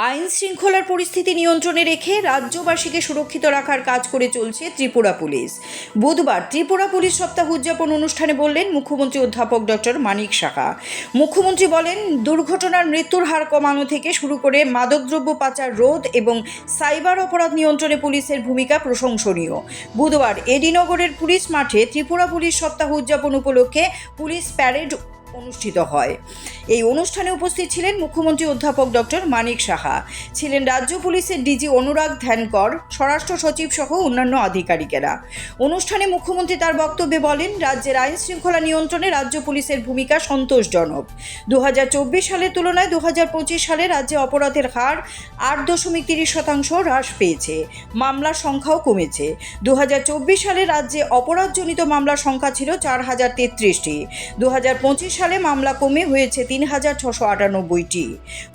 আইন শৃঙ্খলার পরিস্থিতি নিয়ন্ত্রণে রেখে রাজ্যবাসীকে সুরক্ষিত রাখার কাজ করে চলছে ত্রিপুরা পুলিশ। বুধবার ত্রিপুরা পুলিশ সপ্তাহ উদযাপন অনুষ্ঠানে বললেন মুখ্যমন্ত্রী অধ্যাপক ডক্টর মানিক সাহা। মুখ্যমন্ত্রী বলেন, দুর্ঘটনার মৃত্যুর হার কমানো থেকে শুরু করে মাদকদ্রব্য পাচার রোধ এবং সাইবার অপরাধ নিয়ন্ত্রণে পুলিশের ভূমিকা প্রশংসনীয়। বুধবার এডিনগরের পুলিশ মাঠে ত্রিপুরা পুলিশ সপ্তাহ উদযাপন উপলক্ষে পুলিশ প্যারেড অনুষ্ঠিত হয়। এই অনুষ্ঠানে উপস্থিত ছিলেন মুখ্যমন্ত্রী অধ্যাপক ডক্টর মানিক সাহা, ছিলেন রাজ্য পুলিশের ডিজি অনুরাগ ধ্যানকর, স্বরাষ্ট্র সচিব সহ অন্যান্য আধিকারিকেরা। অনুষ্ঠানে মুখ্যমন্ত্রী তার বক্তব্যে বলেন, রাজ্যের আইন শৃঙ্খলা নিয়ন্ত্রণে রাজ্য পুলিশের ভূমিকা সন্তোষজনক। 2024 সালের তুলনায় 2025 সালে রাজ্যে অপরাধের হার 8.30% হ্রাস পেয়েছে, মামলার সংখ্যাও কমেছে। 2024 সালে রাজ্যে অপরাধজনিত মামলার সংখ্যা ছিল 4033টি। 2025 সালে মামলা কমে হয়েছে 3698টি।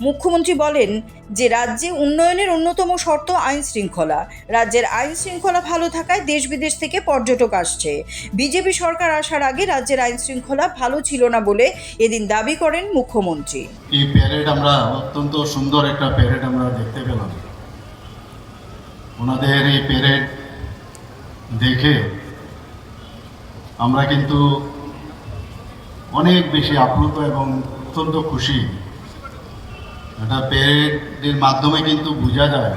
মুখ্যমন্ত্রী বলেন যে রাজ্যে উন্নয়নের অন্যতম শর্ত আইন শৃঙ্খলা। রাজ্যের আইন শৃঙ্খলা ভালো থাকায় দেশ বিদেশ থেকে পর্যটক আসছে। বিজেপি সরকার আসার আগে রাজ্যের আইন শৃঙ্খলা ভালো ছিল না বলে এদিন দাবি করেন মুখ্যমন্ত্রী। এই প্যারেড আমরা অত্যন্ত সুন্দর একটা প্যারেড আমরা দেখতে পেলাম। ওনাদের এই প্যারেড দেখে আমরা কিন্তু অনেক বেশি আপ্লুত এবং অত্যন্ত খুশি। এটা প্যারেডের মাধ্যমে কিন্তু বোঝা যায়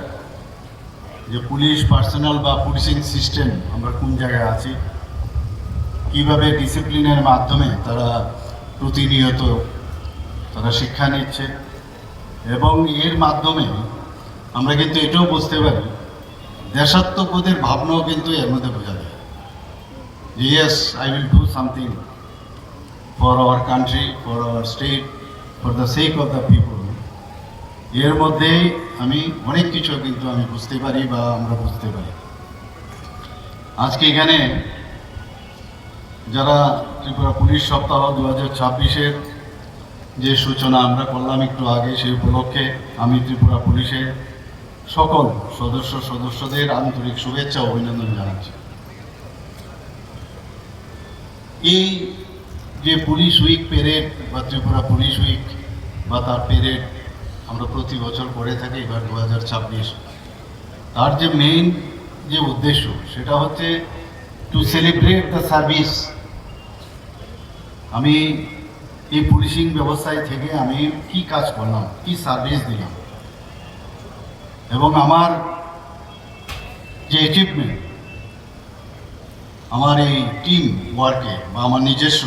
যে পুলিশ পার্সোনাল বা পুলিশিং সিস্টেম আমরা কোন জায়গায় আছি, কিভাবে ডিসিপ্লিনের মাধ্যমে তারা প্রতিনিয়ত তারা শিক্ষা নিচ্ছে। এবং এর মাধ্যমে আমরা কিন্তু এটাও বুঝতে পারি দেশাত্মবোধের ভাবনাও কিন্তু এর মধ্যে বোঝা যায়। Yes, I will do something for our country, for our state, for the sake of the people. এর মধ্যেই আমি অনেক কিছু কিন্তু আমি বুঝতে পারি বা আমরা বুঝতে পারি। আজকে এখানে যারা ত্রিপুরা পুলিশ সপ্তাহ 2026-এর যে সূচনা আমরা করলাম একটু আগে, সেই উপলক্ষে আমি ত্রিপুরা পুলিশের সকল সদস্যদের আন্তরিক শুভেচ্ছা ও অভিনন্দন জানাচ্ছি। এই যে পুলিশ উইক প্যারেড বা ত্রিপুরা পুলিশ উইক বা তার প্যারেড আমরা প্রতি বছর করে থাকি, এবার 2026, তার যে মেইন যে উদ্দেশ্য সেটা হচ্ছে টু সেলিব্রেট দ্য সার্ভিস। আমি এই পুলিশিং ব্যবস্থায় থেকে আমি কি কাজ করলাম, কি সার্ভিস দিলাম, এবং আমার যে অ্যাচিভমেন্ট আমার এই টিম ওয়ার্কে বা আমার নিজস্ব,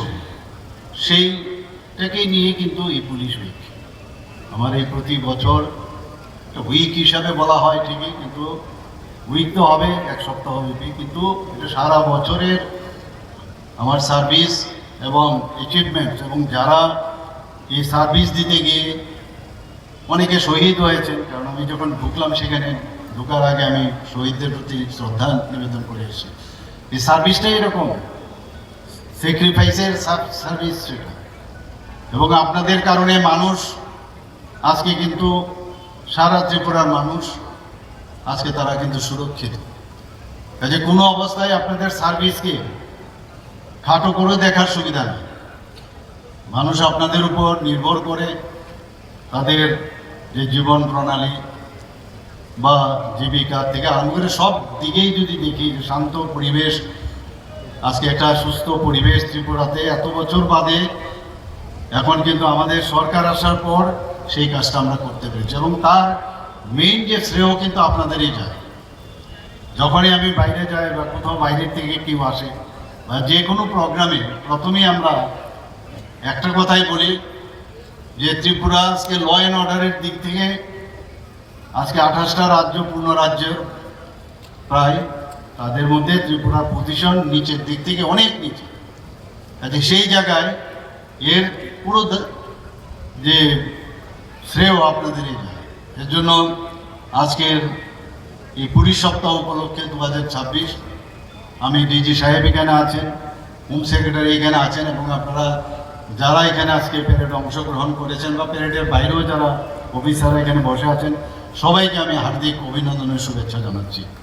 সেইটাকে নিয়ে কিন্তু এই পুলিশ উইক। আমার এই প্রতি বছর উইক হিসাবে বলা হয় ঠিকই, কিন্তু উইক তো হবে এক সপ্তাহ ব্যাপী, কিন্তু এটা সারা বছরের আমার সার্ভিস এবং অ্যাচিভমেন্ট, এবং যারা এই সার্ভিস দিতে গিয়ে অনেকে শহীদ হয়েছেন। কারণ আমি যখন ঢুকলাম সেখানে, ঢোকার আগে আমি শহীদদের প্রতি শ্রদ্ধা নিবেদন করে এসেছি। এই সার্ভিসটাই এরকম স্যাক্রিফাইসের সার্ভিস সেটা, এবং আপনাদের কারণে মানুষ আজকে কিন্তু সারা ত্রিপুরার মানুষ আজকে তারা কিন্তু সুরক্ষিত। কাজে কোনো অবস্থায় আপনাদের সার্ভিসকে খাটো করে দেখার সুবিধা নেই। মানুষ আপনাদের উপর নির্ভর করে তাদের যে জীবন প্রণালী বা জীবিকা থেকে আরম্ভ করে সব দিকেই যদি দেখি, শান্ত পরিবেশ, আজকে একটা সুস্থ পরিবেশ ত্রিপুরাতে এত বছর বাদে এখন কিন্তু আমাদের সরকার আসার পর সেই কাজটা আমরা করতে পেরেছি, এবং তার মেইন যে শ্রেয় কিন্তু আপনাদেরই যায়। যখনই আমি বাইরে যাই বা কোথাও বাইরের থেকে কেউ আসে বা যে কোনো প্রোগ্রামে, প্রথমেই আমরা একটা কথাই বলি যে ত্রিপুরা আজকে ল অ্যান্ড অর্ডারের দিক থেকে আজকে 28টা রাজ্য, পূর্ণ রাজ্য প্রায়, তাদের মধ্যে ত্রিপুরার পজিশন নিচের দিক থেকে অনেক নিচে। কাজে সেই জায়গায় এর পুরো যে শ্রেয় আপনাদেরই যায়। এর জন্য আজকের এই পুলিশ সপ্তাহ উপলক্ষে 2026 আমি ডিজি সাহেব এখানে আছেন, হোম সেক্রেটারি এখানে আছেন, এবং আপনারা যারা এখানে আজকে প্যারেডে অংশগ্রহণ করেছেন বা প্যারেডের বাইরেও যারা অফিসাররা এখানে বসে আছেন, সবাইকে আমি হার্দিক অভিনন্দনের শুভেচ্ছা জানাচ্ছি।